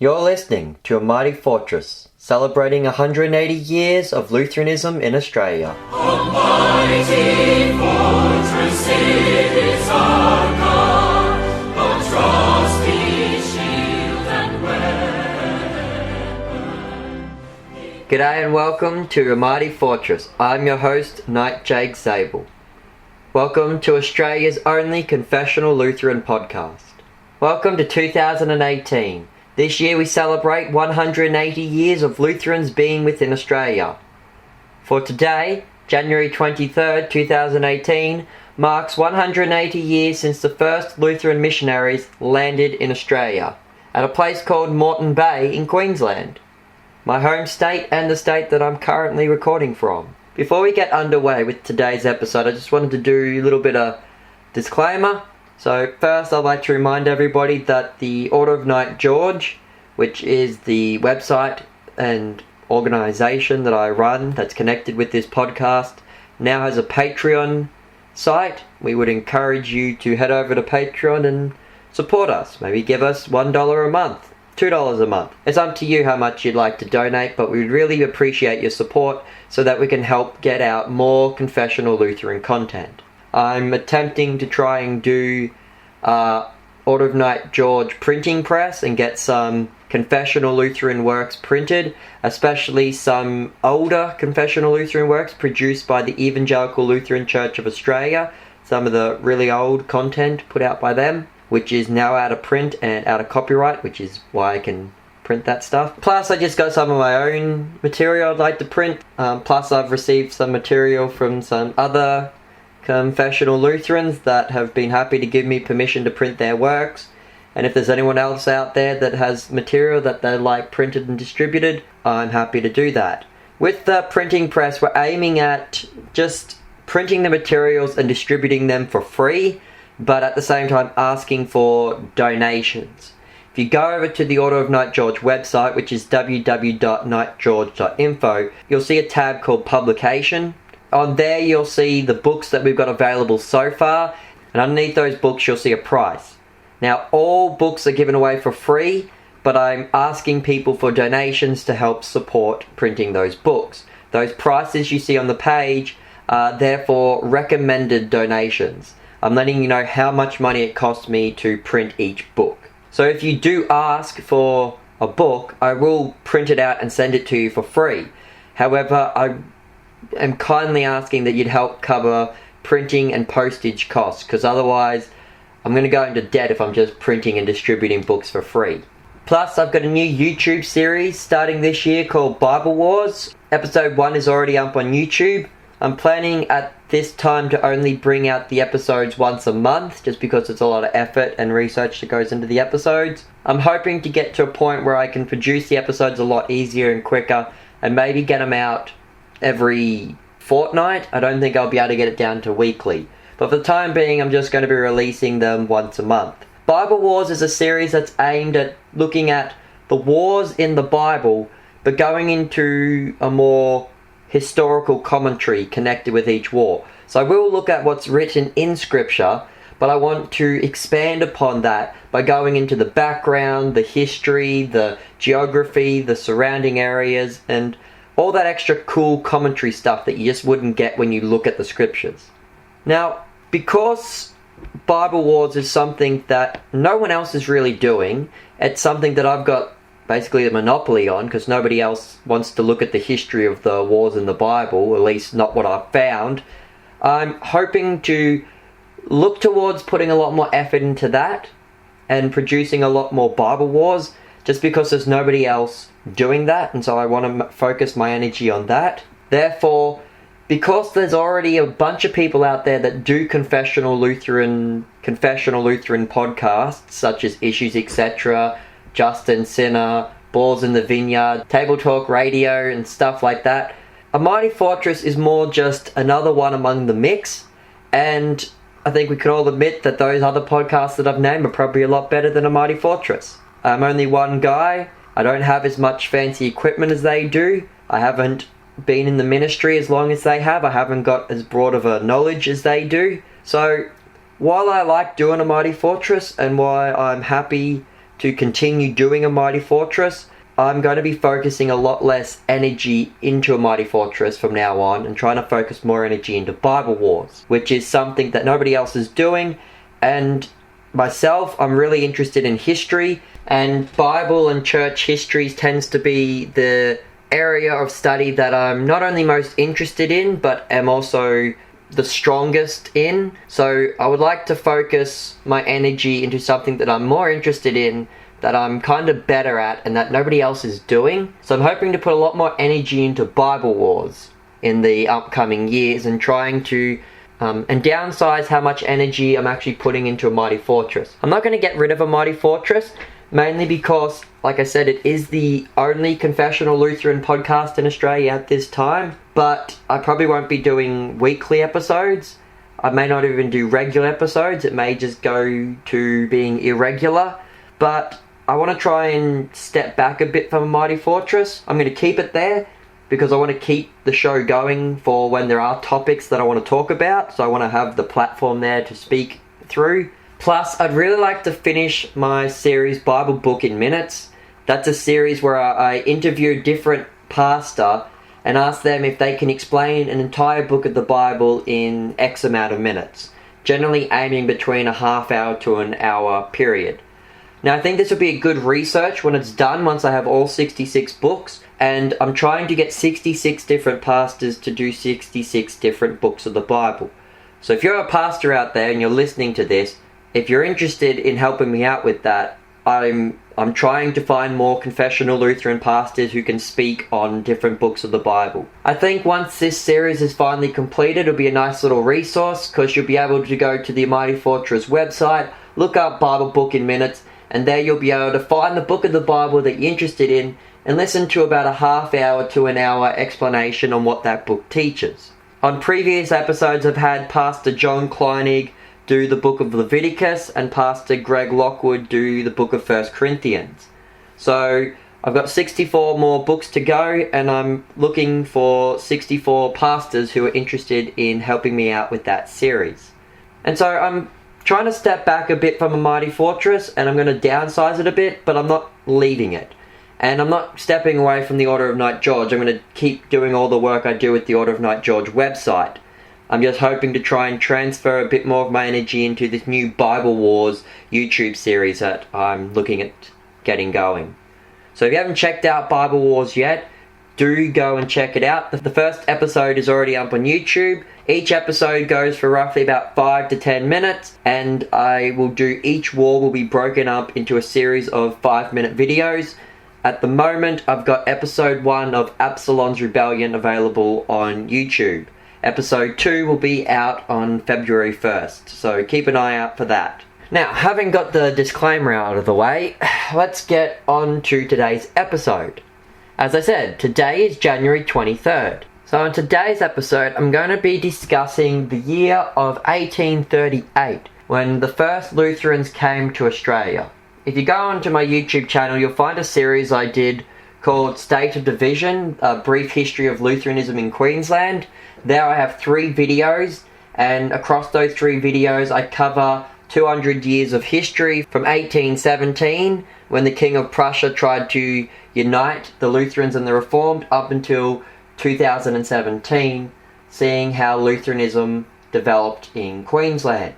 You're listening to A Mighty Fortress, celebrating 180 years of Lutheranism in Australia. A mighty fortress it is our God, a trusty shield and weapon. G'day and welcome to A Mighty Fortress. I'm your host, Knight Jake Zabel. Welcome to Australia's only confessional Lutheran podcast. Welcome to 2018. This year we celebrate 180 years of Lutherans being within Australia. For today, January 23rd, 2018, marks 180 years since the first Lutheran missionaries landed in Australia, at a place called Moreton Bay in Queensland, my home state and the state that I'm currently recording from. Before we get underway with today's episode, I just wanted to do a little bit of disclaimer. So first, I'd like to remind everybody that the Order of Knight George, which is the website and organisation that I run that's connected with this podcast, now has a Patreon site. We would encourage you to head over to Patreon and support us. Maybe give us $1 a month, $2 a month. It's up to you how much you'd like to donate, but we'd really appreciate your support so that we can help get out more confessional Lutheran content. I'm attempting to try and do Order of Knight George printing press and get some confessional Lutheran works printed, especially some older confessional Lutheran works produced by the Evangelical Lutheran Church of Australia, some of the really old content put out by them, which is now out of print and out of copyright, which is why I can print that stuff. Plus, I just got some of my own material I'd like to print. Plus, I've received some material from some other confessional Lutherans that have been happy to give me permission to print their works. And if there's anyone else out there that has material that they'd like printed and distributed, I'm happy to do that. With the printing press, we're aiming at just printing the materials and distributing them for free, but at the same time asking for donations. If you go over to the Order of Knight George website, which is www.knightgeorge.info, you'll see a tab called Publication. On there you'll see the books that we've got available so far, and underneath those books you'll see a price. Now, all books are given away for free, but I'm asking people for donations to help support printing those books. Those prices you see on the page are therefore recommended donations. I'm letting you know how much money it costs me to print each book. So if you do ask for a book, I will print it out and send it to you for free. However, I'm kindly asking that you'd help cover printing and postage costs, because otherwise I'm going to go into debt if I'm just printing and distributing books for free. Plus, I've got a new YouTube series starting this year called Bible Wars. Episode 1 is already up on YouTube. I'm planning at this time to only bring out the episodes once a month, just because it's a lot of effort and research that goes into the episodes. I'm hoping to get to a point where I can produce the episodes a lot easier and quicker, and maybe get them out every fortnight. I don't think I'll be able to get it down to weekly, but for the time being I'm just going to be releasing them once a month. Bible Wars is a series that's aimed at looking at the wars in the Bible, but going into a more historical commentary connected with each war. So I will look at what's written in scripture, but I want to expand upon that by going into the background, the history, the geography, the surrounding areas, and all that extra cool commentary stuff that you just wouldn't get when you look at the scriptures. Now, because Bible Wars is something that no one else is really doing, it's something that I've got basically a monopoly on, because nobody else wants to look at the history of the wars in the Bible, at least not what I've found. I'm hoping to look towards putting a lot more effort into that and producing a lot more Bible Wars, just because there's nobody else doing that, and so I want to focus my energy on that. Therefore, because there's already a bunch of people out there that do confessional Lutheran podcasts, such as Issues Etc., Justin Sinner, Balls in the Vineyard, Table Talk Radio, and stuff like that, A Mighty Fortress is more just another one among the mix, and I think we can all admit that those other podcasts that I've named are probably a lot better than A Mighty Fortress. I'm only one guy. I don't have as much fancy equipment as they do. I haven't been in the ministry as long as they have. I haven't got as broad of a knowledge as they do. So while I like doing A Mighty Fortress, and why I'm happy to continue doing a Mighty Fortress, I'm going to be focusing a lot less energy into a Mighty Fortress from now on and trying to focus more energy into Bible Wars, which is something that nobody else is doing. And myself, I'm really interested in history, and Bible and church histories tends to be the area of study that I'm not only most interested in, but am also the strongest in. So I would like to focus my energy into something that I'm more interested in, that I'm kind of better at, and that nobody else is doing. So I'm hoping to put a lot more energy into Bible Wars in the upcoming years, and trying to and downsize how much energy I'm actually putting into a Mighty Fortress. I'm not going to get rid of a Mighty Fortress, mainly because, like I said, it is the only confessional Lutheran podcast in Australia at this time, but I probably won't be doing weekly episodes. I may not even do regular episodes. It may just go to being irregular, but I want to try and step back a bit from a Mighty Fortress. I'm going to keep it there because I want to keep the show going for when there are topics that I want to talk about, so I want to have the platform there to speak through. Plus, I'd really like to finish my series Bible Book in Minutes. That's a series where I interview a different pastor and ask them if they can explain an entire book of the Bible in X amount of minutes, generally aiming between a half hour to an hour period. Now, I think this will be a good research when it's done, once I have all 66 books, and I'm trying to get 66 different pastors to do 66 different books of the Bible. So if you're a pastor out there and you're listening to this, if you're interested in helping me out with that, I'm trying to find more confessional Lutheran pastors who can speak on different books of the Bible. I think once this series is finally completed, it'll be a nice little resource, because you'll be able to go to the Mighty Fortress website, look up Bible Book in Minutes, and there you'll be able to find the book of the Bible that you're interested in and listen to about a half hour to an hour explanation on what that book teaches. On previous episodes, I've had Pastor John Kleinig do the book of Leviticus and Pastor Greg Lockwood do the book of 1 Corinthians. So I've got 64 more books to go, and I'm looking for 64 pastors who are interested in helping me out with that series. And so I'm trying to step back a bit from a Mighty Fortress, and I'm going to downsize it a bit, but I'm not leaving it. And I'm not stepping away from the Order of Knight George. I'm going to keep doing all the work I do with the Order of Knight George website. I'm just hoping to try and transfer a bit more of my energy into this new Bible Wars YouTube series that I'm looking at getting going. So if you haven't checked out Bible Wars yet, do go and check it out. The first episode is already up on YouTube. Each episode goes for roughly about 5 to 10 minutes, and each war will be broken up into a series of 5-minute videos. At the moment, I've got episode 1 of Absalom's Rebellion available on YouTube. Episode 2 will be out on February 1st, so keep an eye out for that. Now, having got the disclaimer out of the way, let's get on to today's episode. As I said, today is January 23rd. So in today's episode, I'm going to be discussing the year of 1838, when the first Lutherans came to Australia. If you go onto my YouTube channel, you'll find a series I did called State of Division, A Brief History of Lutheranism in Queensland. There I have 3 videos, and across those 3 videos I cover 200 years of history from 1817, when the King of Prussia tried to unite the Lutherans and the Reformed, up until 2017, seeing how Lutheranism developed in Queensland.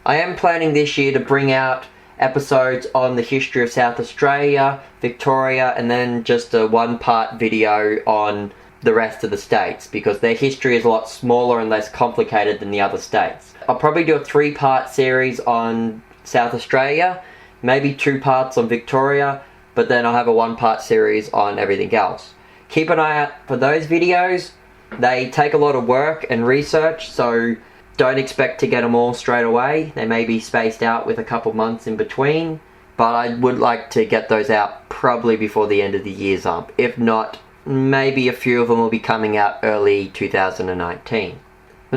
I am planning this year to bring out episodes on the history of South Australia, Victoria, and then just a 1-part video on the rest of the states, because their history is a lot smaller and less complicated than the other states. I'll probably do a 3-part series on South Australia, maybe 2 parts on Victoria, but then I'll have a 1-part series on everything else. Keep an eye out for those videos. They take a lot of work and research, so don't expect to get them all straight away. They may be spaced out with a couple months in between, but I would like to get those out probably before the end of the year's up. If not, maybe a few of them will be coming out early 2019.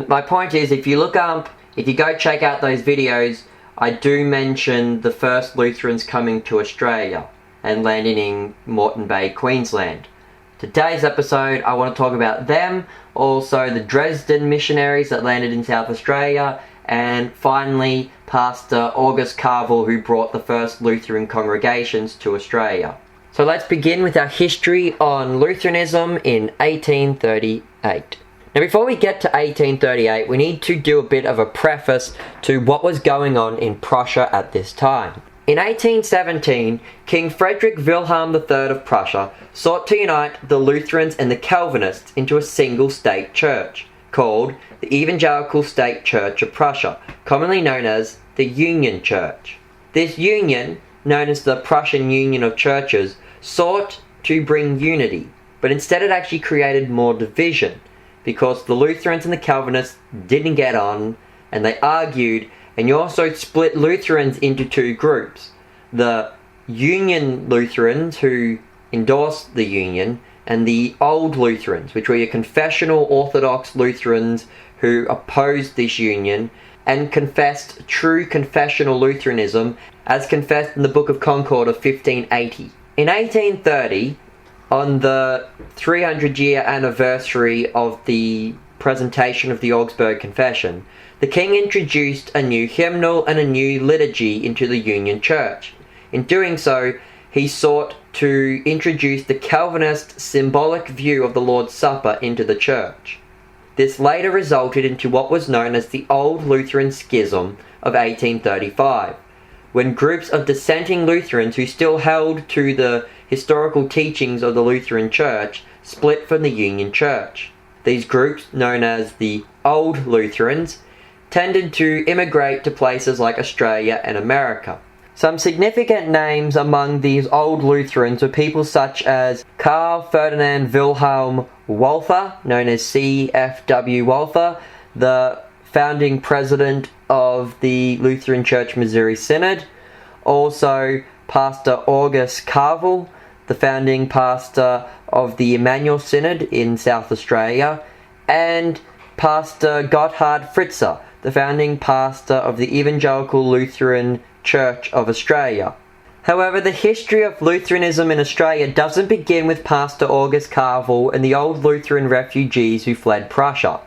My point is, if you go check out those videos, I do mention the first Lutherans coming to Australia and landing in Moreton Bay, Queensland. Today's episode, I want to talk about them, also the Dresden missionaries that landed in South Australia, and finally Pastor August Carville, who brought the first Lutheran congregations to Australia. So let's begin with our history on Lutheranism in 1838. Now before we get to 1838, we need to do a bit of a preface to what was going on in Prussia at this time. In 1817, King Frederick Wilhelm III of Prussia sought to unite the Lutherans and the Calvinists into a single state church, called the Evangelical State Church of Prussia, commonly known as the Union Church. This union, known as the Prussian Union of Churches, sought to bring unity, but instead it actually created more division, because the Lutherans and the Calvinists didn't get on, and they argued, and you also split Lutherans into two groups. The Union Lutherans, who endorsed the Union, and the Old Lutherans, which were your confessional Orthodox Lutherans who opposed this union and confessed true confessional Lutheranism as confessed in the Book of Concord of 1580. In 1830, on the 300-year anniversary of the presentation of the Augsburg Confession, the king introduced a new hymnal and a new liturgy into the Union Church. In doing so, he sought to introduce the Calvinist symbolic view of the Lord's Supper into the church. This later resulted into what was known as the Old Lutheran Schism of 1835, when groups of dissenting Lutherans who still held to the historical teachings of the Lutheran Church split from the Union Church. These groups, known as the Old Lutherans, tended to immigrate to places like Australia and America. Some significant names among these Old Lutherans were people such as Karl Ferdinand Wilhelm Walther, known as C.F.W. Walther, the founding president of the Lutheran Church Missouri Synod, also Pastor August Carville, the founding pastor of the Emmanuel Synod in South Australia, and Pastor Gotthard Fritzer, the founding pastor of the Evangelical Lutheran Church of Australia. However, the history of Lutheranism in Australia doesn't begin with Pastor August Carville and the old Lutheran refugees who fled Prussia.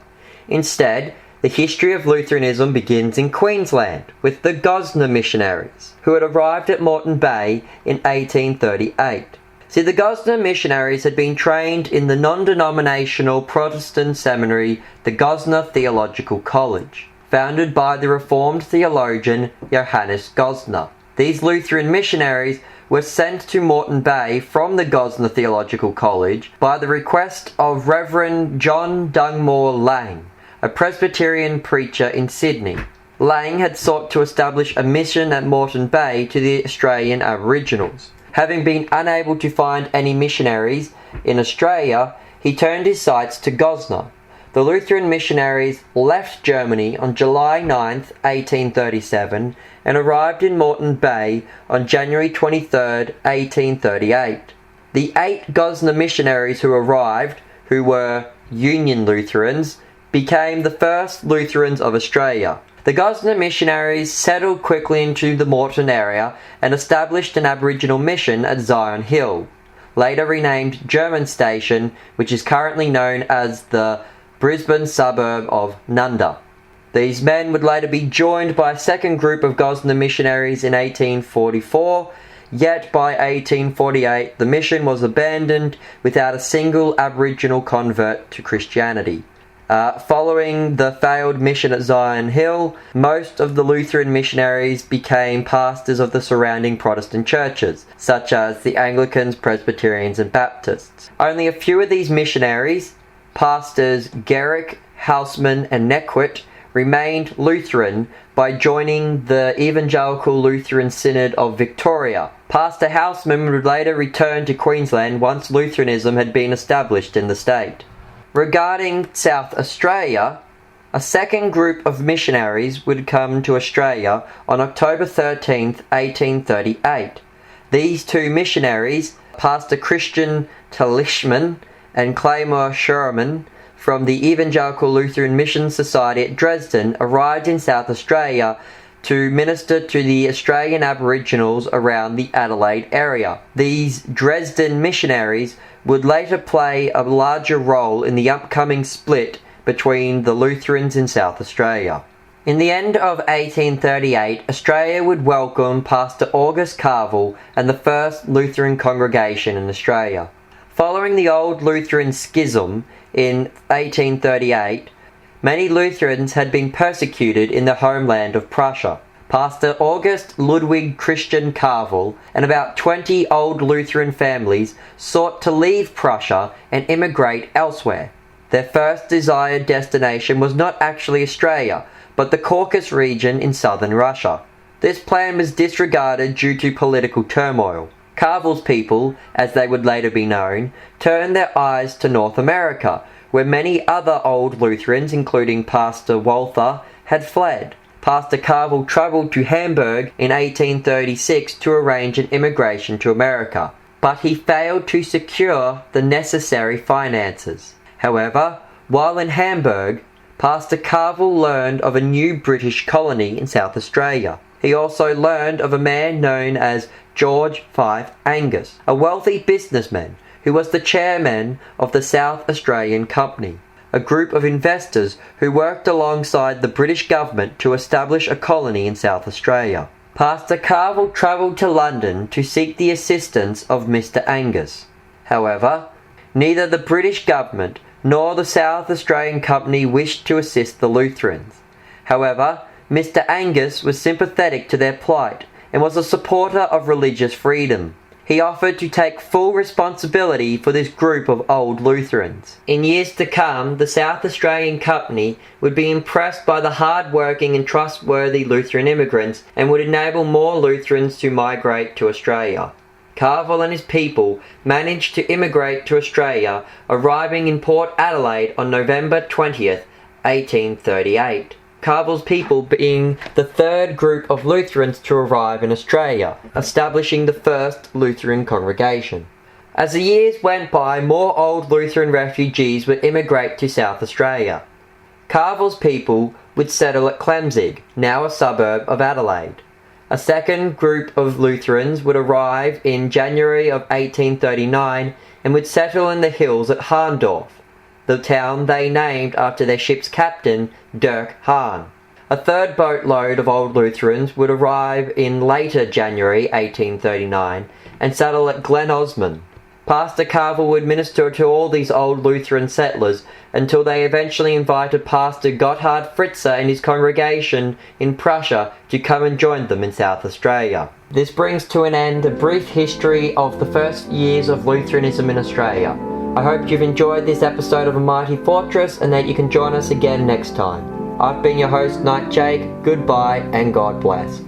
Instead, the history of Lutheranism begins in Queensland with the Gosner missionaries, who had arrived at Moreton Bay in 1838. See, the Gosner missionaries had been trained in the non-denominational Protestant seminary, the Gosner Theological College, founded by the Reformed theologian Johannes Gosner. These Lutheran missionaries were sent to Moreton Bay from the Gosner Theological College by the request of Reverend John Dungmore Lang, a Presbyterian preacher in Sydney. Lang had sought to establish a mission at Moreton Bay to the Australian Aboriginals. Having been unable to find any missionaries in Australia, he turned his sights to Gosner. The Lutheran missionaries left Germany on July 9, 1837, and arrived in Moreton Bay on January 23, 1838. The 8 Gosner missionaries who arrived, who were Union Lutherans, became the first Lutherans of Australia. The Gosner missionaries settled quickly into the Moreton area and established an Aboriginal mission at Zion Hill, later renamed German Station, which is currently known as the Brisbane suburb of Nunda. These men would later be joined by a second group of Gosner missionaries in 1844, yet by 1848 the mission was abandoned without a single Aboriginal convert to Christianity. Following the failed mission at Zion Hill, most of the Lutheran missionaries became pastors of the surrounding Protestant churches, such as the Anglicans, Presbyterians, and Baptists. Only a few of these missionaries, Pastors Garrick, Houseman, and Neckwit, remained Lutheran by joining the Evangelical Lutheran Synod of Victoria. Pastor Houseman would later return to Queensland once Lutheranism had been established in the state. Regarding South Australia, a second group of missionaries would come to Australia on October 13, 1838. These two missionaries, Pastor Christian Talishman and Claymore Sherman from the Evangelical Lutheran Mission Society at Dresden, arrived in South Australia to minister to the Australian Aboriginals around the Adelaide area. These Dresden missionaries would later play a larger role in the upcoming split between the Lutherans in South Australia. In the end of 1838, Australia would welcome Pastor August Carville and the first Lutheran congregation in Australia. Following the old Lutheran schism in 1838, many Lutherans had been persecuted in the homeland of Prussia. Pastor August Ludwig Christian Carville and about 20 old Lutheran families sought to leave Prussia and immigrate elsewhere. Their first desired destination was not actually Australia, but the Caucasus region in southern Russia. This plan was disregarded due to political turmoil. Carville's people, as they would later be known, turned their eyes to North America, where many other old Lutherans, including Pastor Walther, had fled. Pastor Carville travelled to Hamburg in 1836 to arrange an immigration to America, but he failed to secure the necessary finances. However, while in Hamburg, Pastor Carville learned of a new British colony in South Australia. He also learned of a man known as George Fife Angus, a wealthy businessman who was the chairman of the South Australian Company, a group of investors who worked alongside the British government to establish a colony in South Australia. Pastor Carville travelled to London to seek the assistance of Mr. Angus. However, neither the British government nor the South Australian Company wished to assist the Lutherans. However, Mr. Angus was sympathetic to their plight and was a supporter of religious freedom. He offered to take full responsibility for this group of old Lutherans. In years to come, the South Australian Company would be impressed by the hard-working and trustworthy Lutheran immigrants and would enable more Lutherans to migrate to Australia. Carville and his people managed to immigrate to Australia, arriving in Port Adelaide on November 20th, 1838. Carville's people being the third group of Lutherans to arrive in Australia, establishing the first Lutheran congregation. As the years went by, more old Lutheran refugees would immigrate to South Australia. Carville's people would settle at Clemzig, now a suburb of Adelaide. A second group of Lutherans would arrive in January of 1839 and would settle in the hills at Harndorf, the town they named after their ship's captain, Dirk Hahn. A third boatload of old Lutherans would arrive in later January 1839 and settle at Glen Osmond. Pastor Carville would minister to all these old Lutheran settlers until they eventually invited Pastor Gotthard Fritzer and his congregation in Prussia to come and join them in South Australia. This brings to an end a brief history of the first years of Lutheranism in Australia. I hope you've enjoyed this episode of A Mighty Fortress and that you can join us again next time. I've been your host, Knight Jake. Goodbye and God bless.